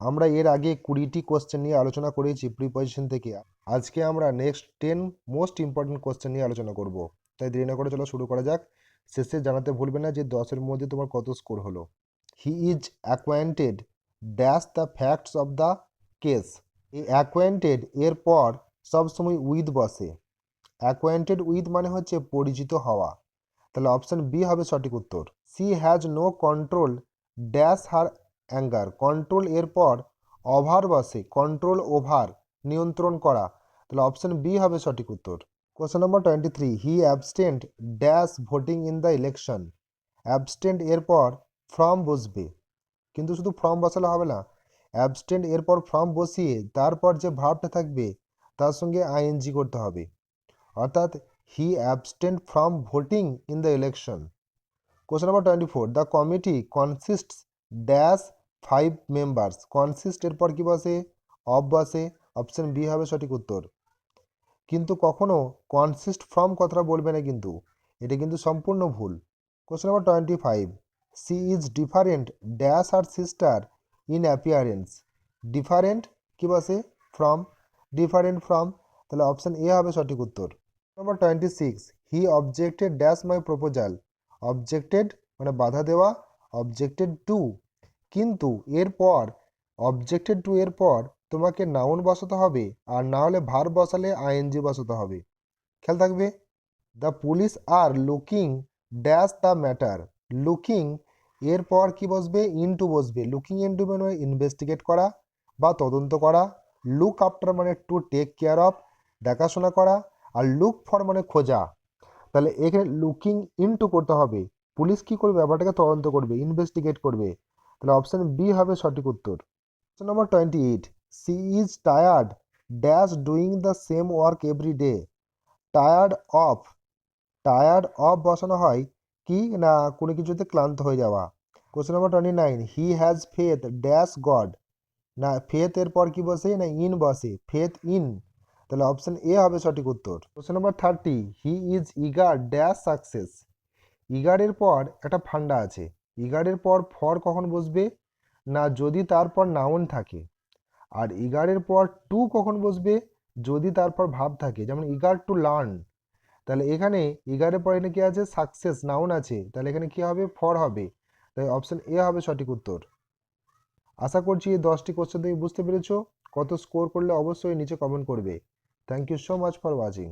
আমরা এর আগে 20টি কোশ্চেন নিয়ে আলোচনা করেছি প্রিপজিশন থেকে। আজকে আমরা নেক্সট 10 মোস্ট ইম্পর্টেন্ট কোশ্চেন নিয়ে আলোচনা করব। তাই দেরি না করে চলো শুরু করা যাক। শেষে জানাতে ভুলবে না যে 10-এর মধ্যে তোমার কত স্কোর হলো। He is acquainted dash the facts of the case. এই অ্যাকোয়ান্টেড এর পর সবসময় উইথ বসে। অ্যাকোয়ান্টেড উইথ মানে হচ্ছে পরিচিত হওয়া। তাহলে অপশন বি হবে সঠিক উত্তর। She has no control dash her anger. Control এরপর ওভার বসে, কন্ট্রোল ওভার নিয়ন্ত্রণ করা। তাহলে অপশন বি হবে সঠিক উত্তর। Question number 23, he abstained dash voting in the election. Abstained এরপর ফ্রম বসবে, কিন্তু শুধু ফ্রম বসালে হবে না, অ্যাবস্টেন্ট এরপর ফ্রম বসিয়ে তারপর যে ভার্বটা থাকবে তার সঙ্গে আইএনজি করতে হবে। অর্থাৎ he abstained from voting in the election. Question number 24, the committee consists dash 5 members. Consist এরপর কি বসে? অফ বসে। অপশন বি হবে সঠিক উত্তর। কিন্তু কখনো কনসিস্ট ফ্রম কথাটা বলবে না, কিন্তু এটা কিন্তু সম্পূর্ণ ভুল। Question number 25, she is different dash her sister in appearance. Different কি বসে? ফ্রম। ডিফারেন্ট ফ্রম, তাহলে অপশন এ হবে সঠিক উত্তর। Number 26, he objected dash my proposal. Objected মানে বাধা দেওয়া, অবজেক্টেড টু, কিন্তু এরপর অবজেক্টেড টু এর পর তোমাকে নাউন বসাতে হবে, আর না হলে ভার্ব বসালে আইএনজি বসাতে হবে। খেয়াল থাকবে। The police are looking dash the matter. Looking এরপর কি বসবে? ইনটু বসবে। লুকিং ইনটু মানে ইনভেস্টিগেট করা বা তদন্ত করা। লুক আফটার মানে টু টেক কেয়ার অফ, দেখাশোনা করা। আর লুক ফর মানে খোঁজা। তাহলে এখানে লুকিং ইনটু করতে হবে। পুলিশ কি করবে? ব্যাপারটাকে তদন্ত করবে, ইনভেস্টিগেট করবে। তাহলে অপশন বি হবে সঠিক উত্তর। Question number 28, she is tired dash doing the same work every day. Tired of, tired of বসানো হয় কি না কোনো কিছুতে ক্লান্ত হয়ে যাওয়া। Question number 29, he has faith dash God. না ফেথ এর পর কি বসে? না ইন বসে, ফেথ ইন। তাহলে অপশন এ হবে সঠিক উত্তর। Question number 30, he is eager dash success. ইগারের পর একটা ফান্ডা আছে। ইগারের পর ফর কখন বসবে? না যদি তারপর নাউন থাকে। আর ইগারের পর টু কখন বসবে? যদি তারপর ভাব থাকে, যেমন ইগার টু লার্ন। তাহলে এখানে ইগারের পর এখানে কি আছে? সাকসেস নাউন আছে, তাহলে এখানে কি হবে? ফর হবে। তাই অপশন এ হবে সঠিক উত্তর। আশা করছি এই 10টি কোশ্চেন তুমি বুঝতে পেরেছো। কত স্কোর করলে অবশ্যই নিচে কমেন্ট করবে। Thank you so much for watching.